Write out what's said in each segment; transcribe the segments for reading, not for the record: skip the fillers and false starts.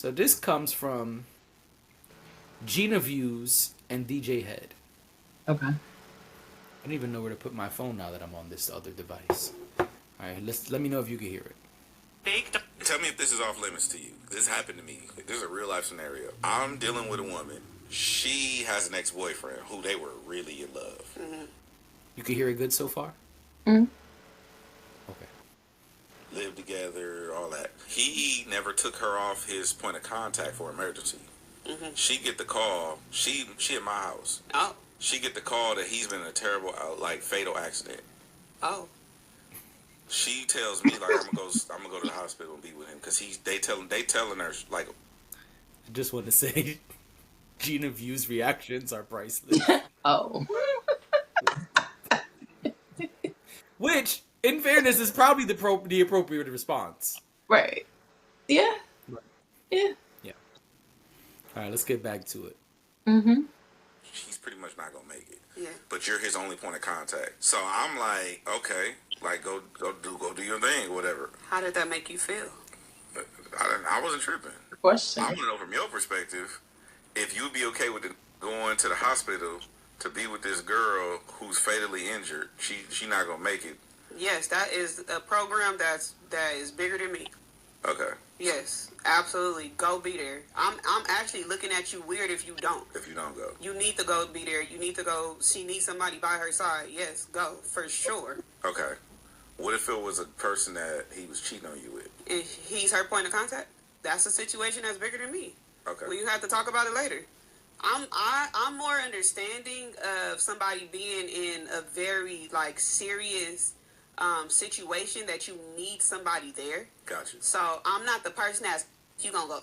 So this comes from Gina Views and DJ Head. Okay. I don't even know where to put my phone now that I'm on this other device. All right, let me know if you can hear it. Tell me if this is off limits to you. This happened to me. This is a real life scenario. I'm dealing with a woman. She has an ex-boyfriend who they were really in love. Mm-hmm. You can hear it good so far? Mm-hmm. Okay. Lived together, all that. He never took her off his point of contact for emergency. Mm-hmm. She get the call. She at my house. Oh. She get the call that he's been in a terrible, fatal accident. Oh. She tells me like I'm gonna go to the hospital and be with him because they telling her like. I just want to say, Gina Views reactions are priceless. Oh. Which, in fairness, is probably the appropriate response. Right. Yeah. Right. Yeah. Yeah. All right, let's get back to it. Mm-hmm. He's pretty much not gonna make it. Yeah. But you're his only point of contact. So I'm like, okay, like go do your thing or whatever. How did that make you feel? I wasn't tripping. Question. I want to know from your perspective if you'd be okay with going to the hospital to be with this girl who's fatally injured. She not gonna make it. Yes, that is a program that is bigger than me. Okay. Yes, absolutely. Go be there. I'm actually looking at you weird if you don't. If you don't go. You need to go be there. You need to go. She needs somebody by her side. Yes, go for sure. Okay. What if it was a person that he was cheating on you with? If he's her point of contact, that's a situation that's bigger than me. Okay. Well, you have to talk about it later. I'm more understanding of somebody being in a very serious situation that you need somebody there. Gotcha. So I'm not the person that's you gonna go,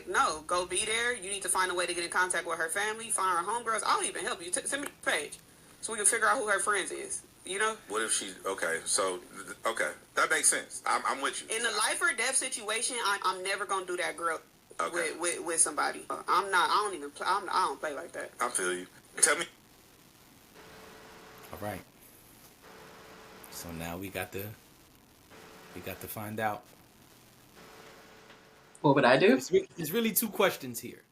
no, go be there. You need to find a way to get in contact with her family, find her homegirls. I'll even help you. Send me the page so we can figure out who her friends is. You know? What if she? Okay, so that makes sense. I'm with you. In a life or death situation, I'm never gonna do that, girl. Okay. With somebody. I'm not. I don't even. I don't play like that. I feel you. Tell me. All right. So now we got to find out. What would I do? There's really two questions here.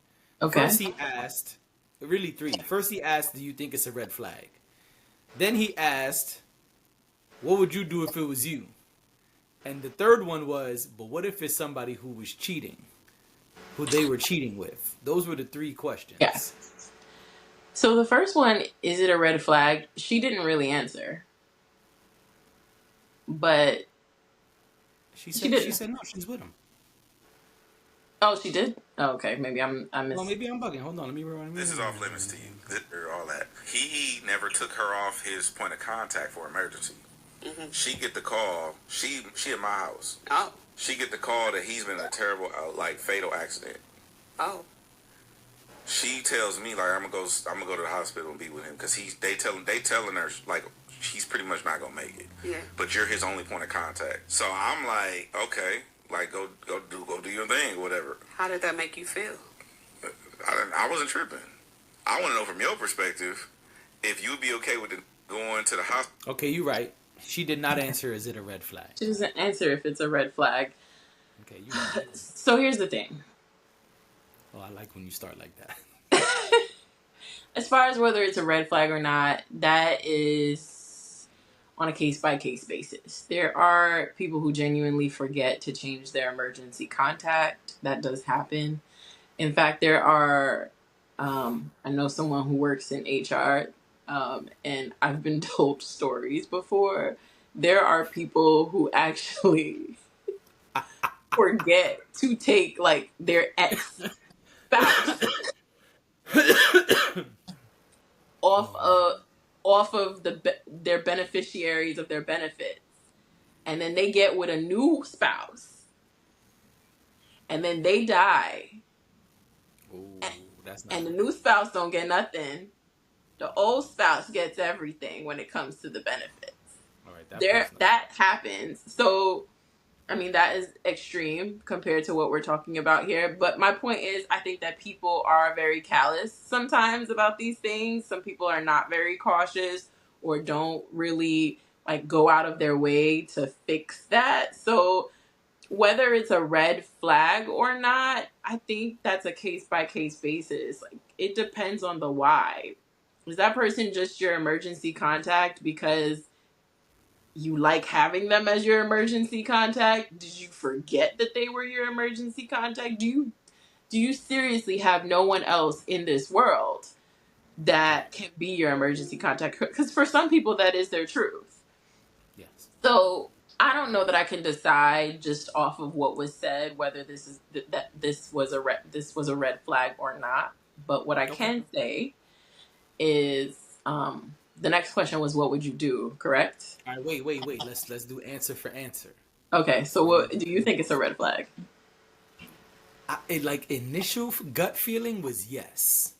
Okay. First he asked, really three. First he asked, do you think it's a red flag? Then he asked, what would you do if it was you? And the third one was, but what if it's somebody who was cheating? Who they were cheating with? Those were the three questions. Yeah. So the first one, is it a red flag? She didn't really answer. But she said no, she's with him. Oh, she did? Oh, okay. Maybe I missed. Well, maybe I'm bugging. Hold on, let me rewind. This is off limits to you. All that. He never took her off his point of contact for emergency. Mm-hmm. She get the call. She at my house. Oh. She get the call that he's been in a terrible, fatal accident. Oh. She tells me I'm gonna go to the hospital and be with him because they telling her he's pretty much not gonna make it. Yeah. But you're his only point of contact. So I'm like, okay, go do your thing or whatever. How did that make you feel? I wasn't tripping. I want to know from your perspective if you'd be okay with going to the hospital. Okay, you're right. She did not answer, is it a red flag? She doesn't answer if it's a red flag. Okay, you're right. So here's the thing. Oh, I like when you start like that. As far as whether it's a red flag or not, that is on a case-by-case basis. There are people who genuinely forget to change their emergency contact. That does happen. In fact, there are, I know someone who works in HR, and I've been told stories before. There are people who actually forget to take their ex-spouse off of their beneficiaries of their benefits, and then they get with a new spouse, and then they die. Ooh, that's not and the new spouse don't get nothing. The old spouse gets everything when it comes to the benefits. All right, that happens. So, I mean, that is extreme compared to what we're talking about here. But my point is, I think that people are very callous sometimes about these things. Some people are not very cautious or don't really go out of their way to fix that. So whether it's a red flag or not, I think that's a case by case basis. Like, it depends on the why. Is that person just your emergency contact because you like having them as your emergency contact? Did you forget that they were your emergency contact? Do you seriously have no one else in this world that can be your emergency contact? Because for some people that is their truth. Yes. So I don't know that I can decide just off of what was said whether this is that this was a red flag or not. But what I Okay. can say is, the next question was, what would you do? Correct? All right. Wait. Let's do answer for answer. Okay. So Before we what do you think is a red flag? like initial gut feeling was yes.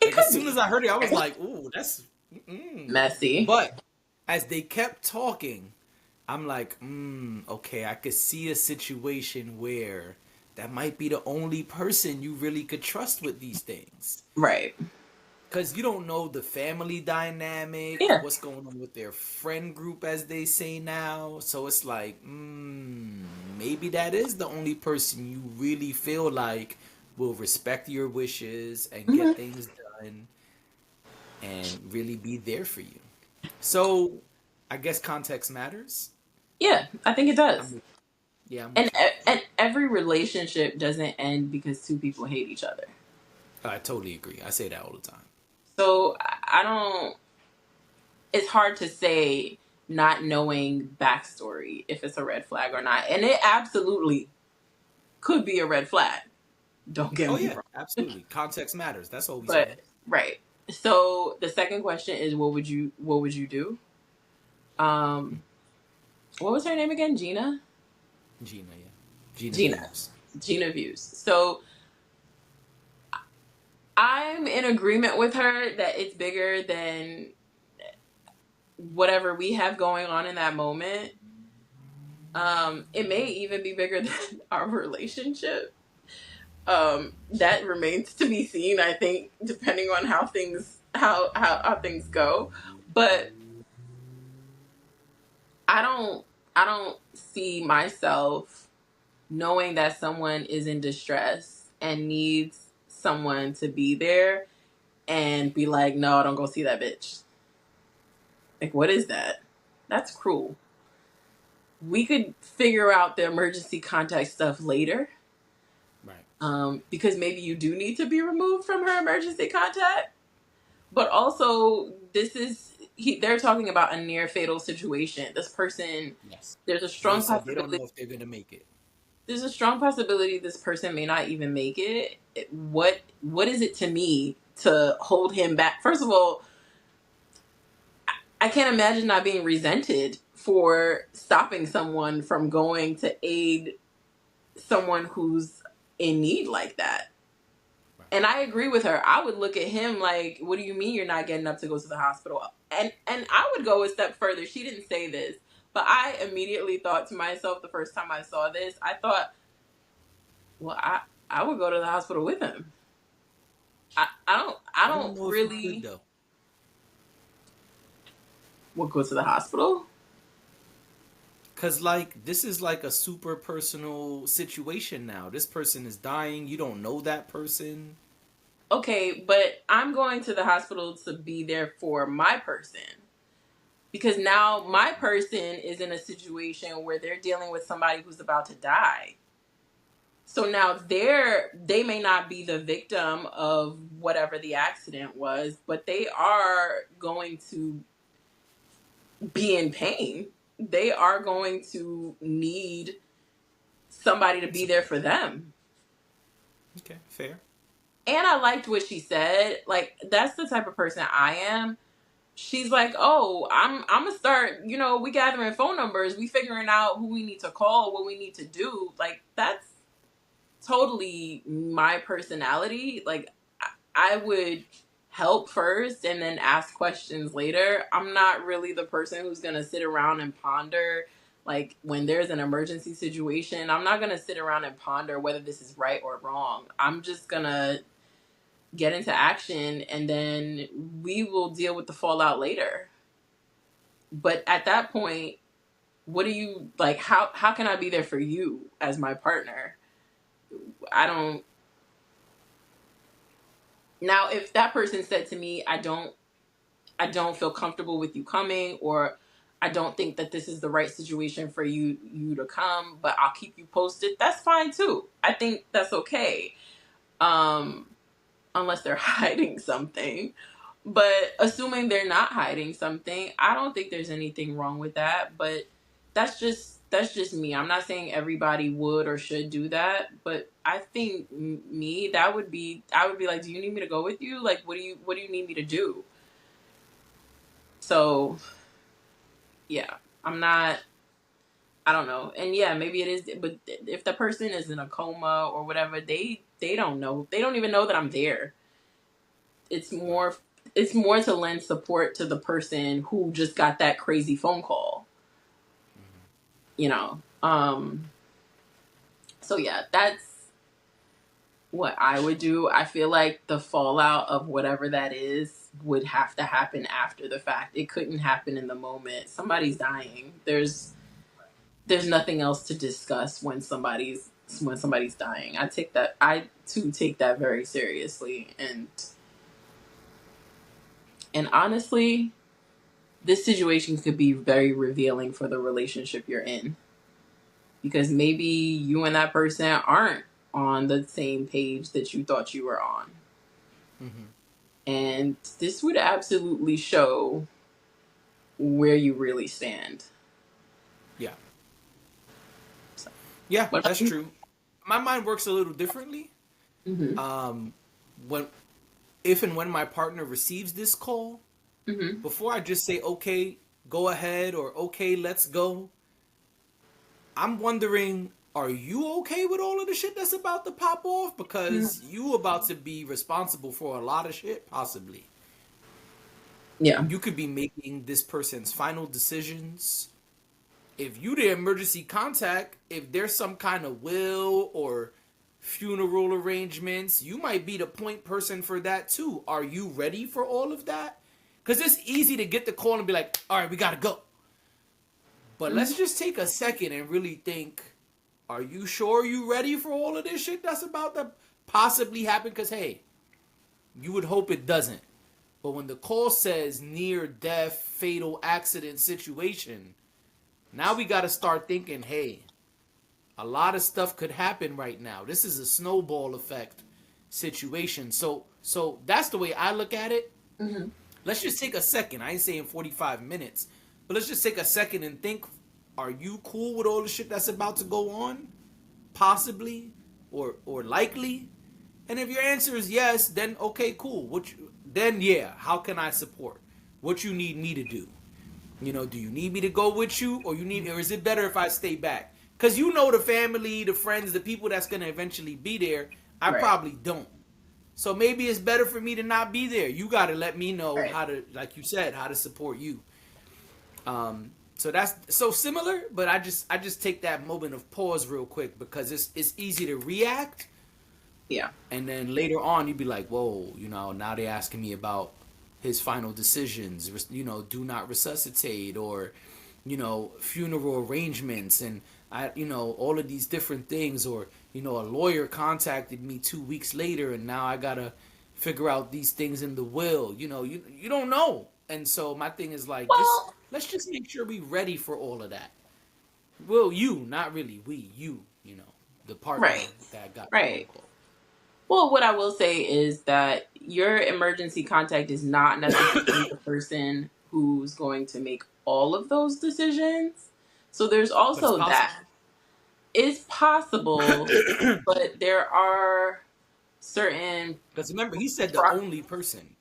It Like as could soon be as I heard it, I was like, "Ooh, that's." messy. But as they kept talking, I'm like, okay, I could see a situation where that might be the only person you really could trust with these things. Right. Because you don't know the family dynamic, Yeah. what's going on with their friend group, as they say now. So it's like, maybe that is the only person you really feel like will respect your wishes and Hmm. get things done and really be there for you. So I guess context matters. Yeah, I think it does. I'm Yeah, I'm And with you. and every relationship doesn't end because two people hate each other. I totally agree. I say that all the time. So I don't. It's hard to say not knowing backstory if it's a red flag or not, and it absolutely could be a red flag. Don't get Oh me yeah, wrong. absolutely. Context matters. That's all we saying. But right. So the second question is, what would you do? Um, what was her name again? Gina. Gina, yeah. Gina Gina. views. Gina views. So I'm in agreement with her that it's bigger than whatever we have going on in that moment. It may even be bigger than our relationship. That remains to be seen, I think, depending on how things go. But I don't see myself knowing that someone is in distress and needs someone to be there and be like, no, don't go see that bitch. Like, what is that? That's cruel. We could figure out the emergency contact stuff later. Right. Because maybe you do need to be removed from her emergency contact. But also, they're talking about a near fatal situation. This person, Yes. there's a They strong said they don't possibility. know if they're gonna make it. There's a strong possibility this person may not even make it. What is it to me to hold him back? First of all, I can't imagine not being resented for stopping someone from going to aid someone who's in need like that. Right. And I agree with her. I would look at him like, what do you mean you're not getting up to go to the hospital? And I would go a step further. She didn't say this, but I immediately thought to myself the first time I saw this, I thought, well, I would go to the hospital with him. I I don't don't know if you could really though. would go to the hospital. Cause like this is like a super personal situation now. This person is dying. You don't know that person. Okay, but I'm going to the hospital to be there for my person. Because now my person is in a situation where they're dealing with somebody who's about to die. So now they may not be the victim of whatever the accident was, but they are going to be in pain. They are going to need somebody to be there for them. Okay, fair. And I liked what she said. Like, that's the type of person I am. She's like, oh, I'm gonna start, we gathering phone numbers, we figuring out who we need to call, what we need to do. Like, that's totally my personality. Like, I would help first and then ask questions later. I'm not really the person who's gonna sit around and ponder. Like, when there's an emergency situation, I'm not gonna sit around and ponder whether this is right or wrong. I'm just gonna get into action and then we will deal with the fallout later. But at that point, what do you like? How can I be there for you as my partner? I don't. Now, if that person said to me, I don't feel comfortable with you coming, or I don't think that this is the right situation for you to come, but I'll keep you posted. That's fine too. I think that's okay. Um, unless they're hiding something. But assuming they're not hiding something, I don't think there's anything wrong with that. But that's just me. I'm not saying everybody would or should do that, but I think me, that would be, I would be like, do you need me to go with you? Like, what do you need me to do? So yeah, I'm not. I don't know. And yeah, maybe it is. But if the person is in a coma or whatever, they don't know. They don't even know that I'm there. It's Right. more it's more to lend support to the person who just got that crazy phone call, you know. So yeah, that's what I would do. I feel like the fallout of whatever that is would have to happen after the fact. It couldn't happen in the moment. Somebody's dying. There's nothing else to discuss when somebody's dying. I too take that very seriously, and honestly, this situation could be very revealing for the relationship you're in, because maybe you and that person aren't on the same page that you thought you were on. Mm-hmm. And this would absolutely show where you really stand. Yeah. So, Yeah, what about that's you? true. My mind works a little differently. Mm-hmm. Um, when if and when my partner receives this call, Mm-hmm. before I just say okay, go ahead, or okay, let's go, I'm wondering, are you okay with all of the shit that's about to pop off? Because you about to be responsible for a lot of shit, possibly. Yeah. You could be making this person's final decisions. If you the emergency contact, if there's some kind of will or funeral arrangements, you might be the point person for that too. Are you ready for all of that? Because it's easy to get the call and be like, all right, we gotta go. But Mm-hmm. let's just take a second and really think, are you sure you ready for all of this shit that's about to possibly happen? Because, hey, you would hope it doesn't. But when the call says near death, fatal accident situation, now we got to start thinking, hey, a lot of stuff could happen right now. This is a snowball effect situation. So that's the way I look at it. Mm-hmm. Let's just take a second. I ain't saying 45 minutes, but let's just take a second and think, are you cool with all the shit that's about to go on? Possibly or likely? And if your answer is yes, then okay, cool. Then yeah, how can I support? What you need me to do? Do you need me to go with you, or is it better if I stay back? Cause the family, the friends, the people that's gonna eventually be there. I Right. probably don't. So maybe it's better for me to not be there. You got to let me know Right. how to, like you said, how to support you. So that's so similar, but I just take that moment of pause real quick because it's easy to react, Yeah. and then later on you'd be like, whoa, now they're asking me about his final decisions, do not resuscitate, or funeral arrangements, and all of these different things, or a lawyer contacted me 2 weeks later, and now I gotta figure out these things in the will. You don't know, and so my thing is like, just Well, let's just make sure we ready for all of that. Well, you, not really we, the partner right. that got the phone Right. call. Well, what I will say is that your emergency contact is not necessarily the person who's going to make all of those decisions. So there's But it's also that. possible. It's possible, but there are certain Because remember, he said the pro- only person.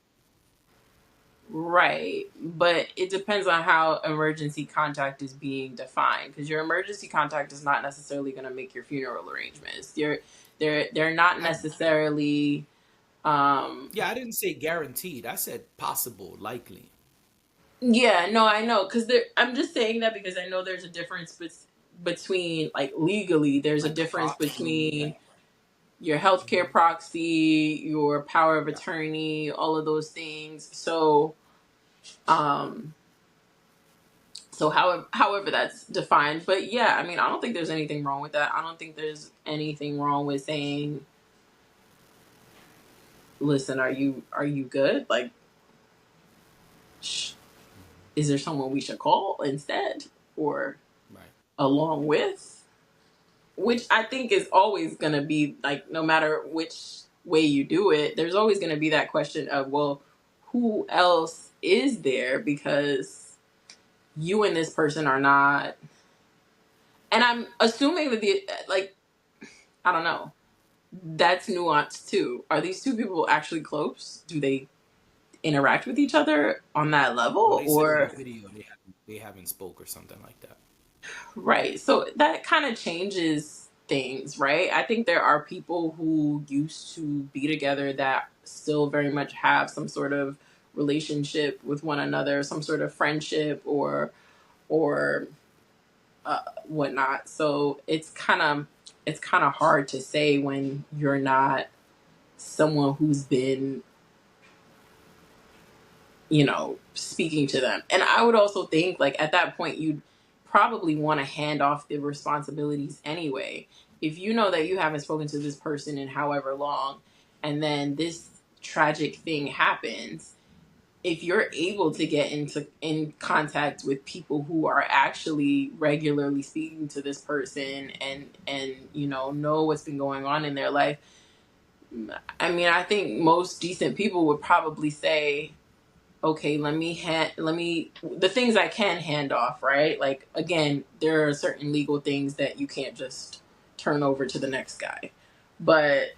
right, but it depends on how emergency contact is being defined, because your emergency contact is not necessarily going to make your funeral arrangements. They're not I necessarily um Yeah, I didn't say guaranteed. I said possible, likely. yeah, no, I know, because I'm just saying that because I know there's a difference between, like, legally, there's a Like a difference proxy. between your healthcare Hmm. proxy, your power of Yeah. attorney, all of those things. So, um, So however that's defined. But yeah, I mean, I don't think there's anything wrong with that. I don't think there's anything wrong with saying, listen, are you good? Like, is there someone we should call instead, or Right. along with? Which I think is always going to be like, no matter which way you do it, there's always going to be that question of, well, who else is there? Because you and this person are not. And I'm assuming that I don't know. That's nuanced too. Are these two people actually close? Do they interact with each other on that Well, level? they said in the Or, video they haven't spoke or something like that. right. So that kind of changes things, right? I think there are people who used to be together that still very much have some sort of relationship with one another, some sort of friendship or whatnot. So it's kind of hard to say when you're not someone who's been, speaking to them. And I would also think, like, at that point, you'd probably want to hand off the responsibilities anyway. If you know that you haven't spoken to this person in however long, and then this tragic thing happens, if you're able to get in contact with people who are actually regularly speaking to this person and know what's been going on in their life, I mean, I think most decent people would probably say, okay, let me the things I can hand off, right? Like, again, there are certain legal things that you can't just turn over to the next guy. But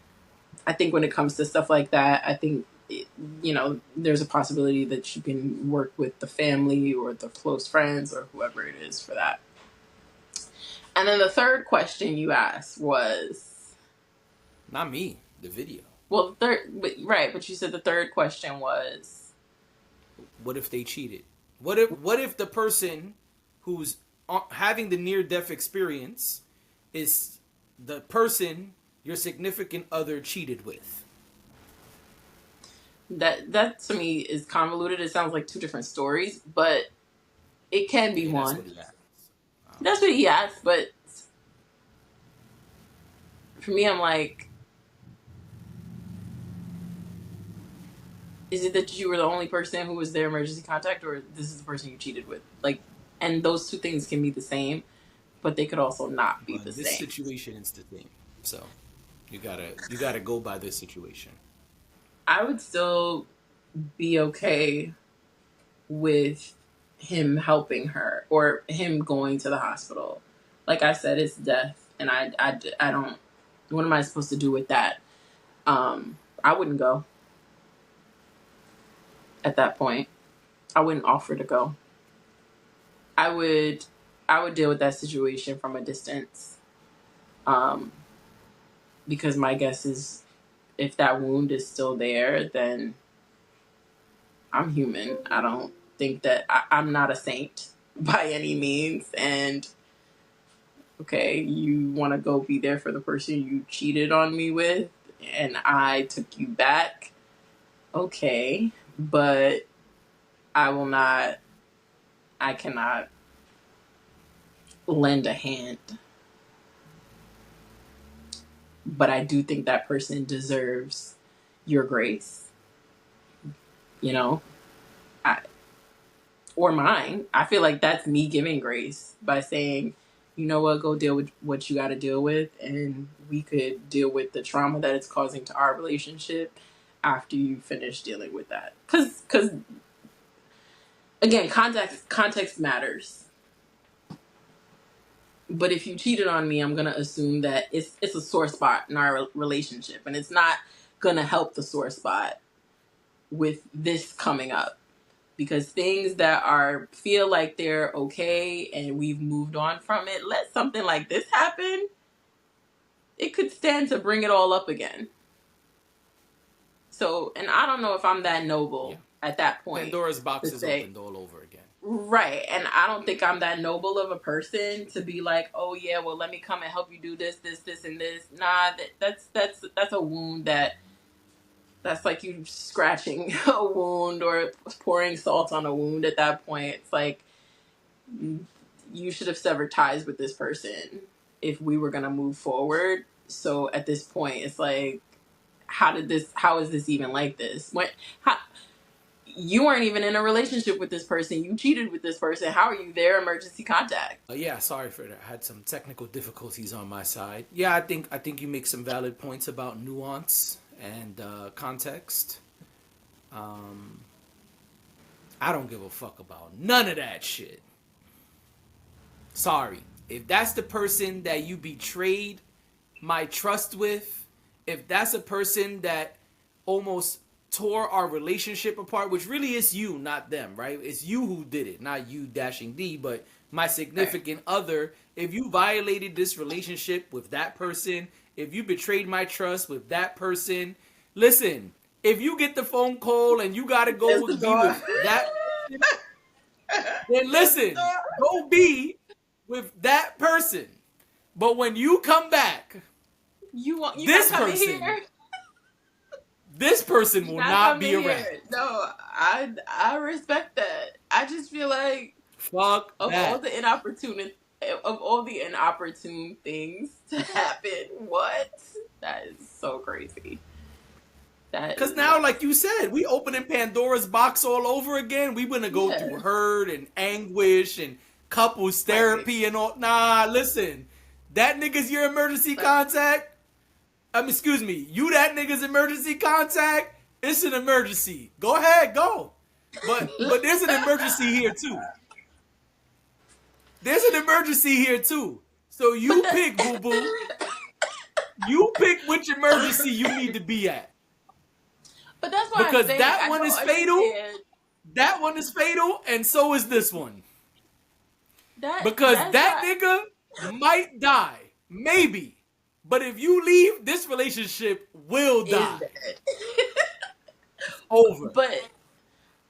I think when it comes to stuff like that, I think there's a possibility that you can work with the family or the close friends or whoever it is for that. And then the third question you asked was, Not me. The video. well, but you said the third question was, What if they cheated? What if the person who's having the near death experience is the person your significant other cheated with? that to me is convoluted. It sounds like two different stories, but it can be Yeah, that's one. what he asked. That's what he asked, but for me, I'm like, is it that you were the only person who was their emergency contact, or this is the person you cheated with? Like, and those two things can be the same, but they could also not be the But this same. situation is the thing. So you gotta go by this situation. I would still be okay with him helping her or him going to the hospital. Like I said, it's death, and I don't. What am I supposed to do with that? I wouldn't go at that point. I wouldn't offer to go. I would deal with that situation from a distance. Um, because my guess is, if that wound is still there, then I'm human. I don't think that I'm not a saint by any means. And okay, you want to go be there for the person you cheated on me with, and I took you back. Okay, but I will not. I cannot lend a hand. But I do think that person deserves your grace, you know, I, or mine. I feel like that's me giving grace by saying, you know what, go deal with what you got to deal with, and we could deal with the trauma that it's causing to our relationship after you finish dealing with that. Because again, context matters. But if you cheated on me, I'm gonna assume that it's a sore spot in our relationship, and it's not gonna help the sore spot with this coming up, because things that feel like they're okay and we've moved on from it, let something like this happen, it could stand to bring it all up again. So, and I don't know if I'm that noble at that point. Pandora's box to is say, opened all over again. right, and I don't think I'm that noble of a person to be like, oh yeah, well, let me come and help you do this, and this. Nah, that's a wound that's like you scratching a wound or pouring salt on a wound. At that point, it's like, you should have severed ties with this person if we were gonna move forward. So at this point, it's like, how is this even like this? How, you weren't even in a relationship with this person. You cheated with this person. How are you their emergency contact? Yeah, sorry for that. I had some technical difficulties on my side. Yeah, I think you make some valid points about nuance and context. Um, I don't give a fuck about none of that shit. Sorry. If that's the person that you betrayed my trust with, if that's a person that almost tore our relationship apart, which really is you, not them, right? It's you who did it, not you dashing D, but my Right. significant other. If you violated this relationship with that person, if you betrayed my trust with that person, listen, if you get the phone call and you gotta There's go the be door. with that person, then There's the listen, go be with that person. But when you come back, you not this coming person, here. this person You're will not not be coming around. here. No, I respect that. I just feel like Fuck of all that. the inopportune things to happen, what? That is so crazy. That Cause is now, nuts. like you said, we opening Pandora's box all over again. We gonna go Yeah. through hurt and anguish and couples Right. therapy and all. Nah, listen, that nigga's your emergency Like, contact. Excuse me, you that nigga's emergency contact. It's an emergency. Go ahead, go. But there's an emergency here too. There's an emergency here too. So but you that pick, boo boo. You pick which emergency you need to be at. but that's what I'm Because saying. that I one don't is fatal, understand that one is fatal, and so is this one. Because that's that why nigga might die. Maybe. But if you leave, this relationship will is die. that. It's over.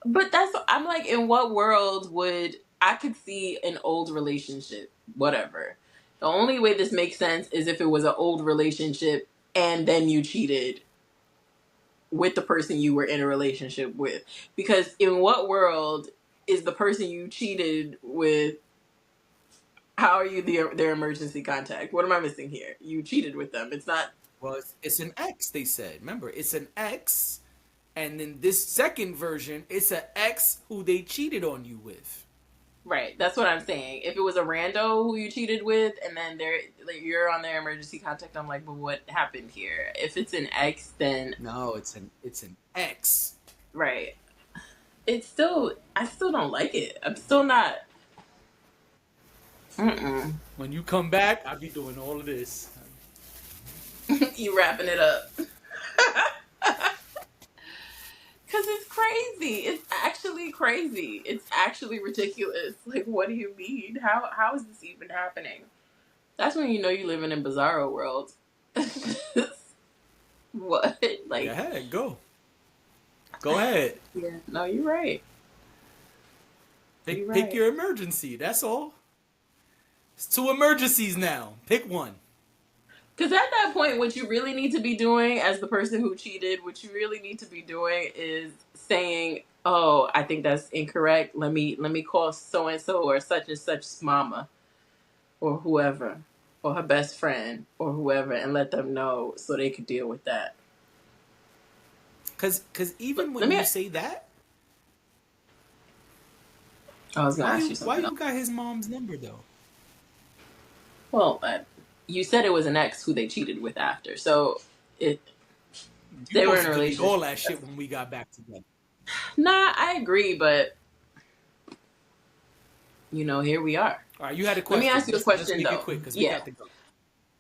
But that's I'm like, in what world would I could see an old relationship, whatever. The only way this makes sense is if it was an old relationship and then you cheated with the person you were in a relationship with. Because in what world is the person you cheated with, how are you their emergency contact? What am I missing here? You cheated with them. It's not Well, it's an X, they said. Remember, it's an X. And in this second version, it's an ex who they cheated on you with. right. That's what I'm saying. If it was a rando who you cheated with, and then you're on their emergency contact, I'm like, but what happened here? If it's an ex, then No, it's an X. right. I still don't like it. I'm still not. Mm-mm. When you come back, I'll be doing all of this. You wrapping it up. Because it's crazy. It's actually crazy. It's actually ridiculous. Like, what do you mean? How is this even happening? That's when you know you're living in bizarro world. What? Go Like, ahead, go. Go ahead. yeah. No, you're right. You're Pick right. your emergency. That's all. It's two emergencies now. Pick one. Because at that point, what you really need to be doing as the person who cheated, what you really need to be doing is saying, "Oh, I think that's incorrect. Let me call so and so or such's mama or whoever or her best friend or whoever and let them know so they could deal with that." Cause But even let when me. you say that, I was gonna why ask you you why something you else. got his mom's number though? Well, you said it was an ex who they cheated with after, so it You they were in supposed a to delete relationship. all that shit when we got back together. Nah, I agree, but here we are. All right, you had a Let me question. ask you a Let's question make it though. quick because we Yeah, got to go.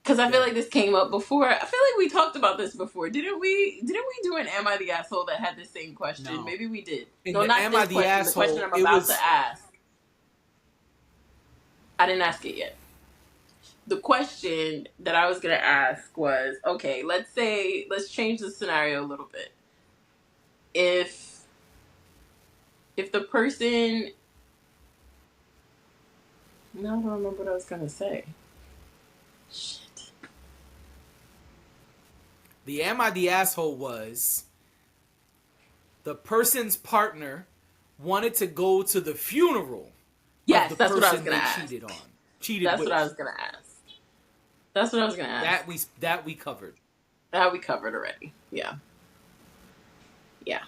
because I feel Yeah. like this came up before. I feel like we talked about this before. Didn't we do an Am I the Asshole that had the same question? No. Maybe we did. In No, the not Am I this the question. The question Asshole, I'm it about to was ask. I didn't ask it yet. The question that I was gonna ask was, okay, let's change the scenario a little bit. If the person, no, I don't remember what I was gonna say. Shit. the Am I the Asshole was the person's partner wanted to go to the funeral Yes, the that's what I was person gonna they ask. cheated on. Cheated That's with. what I was gonna ask. That's what I was gonna ask. That we covered. That we covered already. Yeah. Yeah.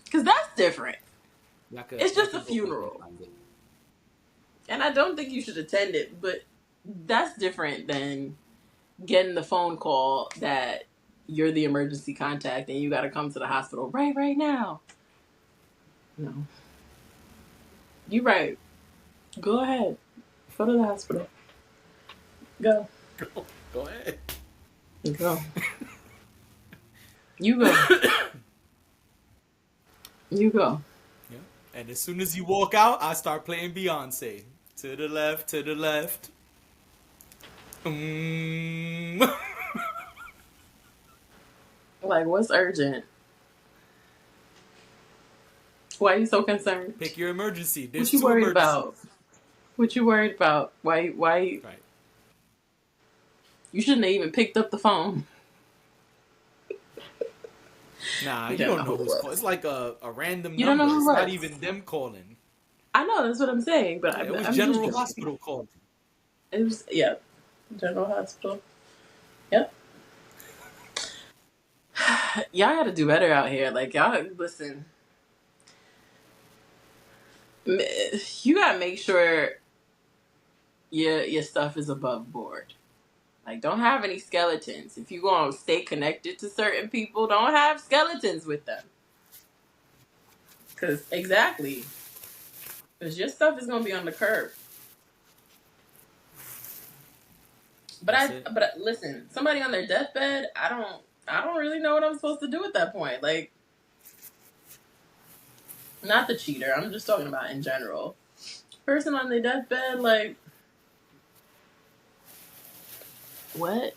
Because that's different. It's just a funeral. And I don't think you should attend it, but that's different than getting the phone call that you're the emergency contact and you got to come to the hospital right now. No. You're right. Go ahead. Go to the hospital. Go. Go ahead. Go. You go. You go. Yeah. And as soon as you walk out, I start playing Beyonce. To the left, to the left. Like, what's urgent? Why are you so concerned? Pick your emergency. There's What you two worried emergencies. about? What you worried about? Why? Right. You shouldn't have even picked up the phone. Nah, you don't know who's calling. It's like a random You number. don't know who It's not was. even them calling. I know, that's what I'm saying, but It was I'm General just Hospital calling. It was, yeah. General Hospital. Yep. Y'all gotta do better out here. Like, y'all, listen. You gotta make sure your stuff is above board. Like, don't have any skeletons. If you gonna stay connected to certain people, don't have skeletons with them. Because your stuff is gonna be on the curb. But listen, somebody on their deathbed, I don't really know what I'm supposed to do at that point. Like, not the cheater. I'm just talking about in general. Person on their deathbed, like, what?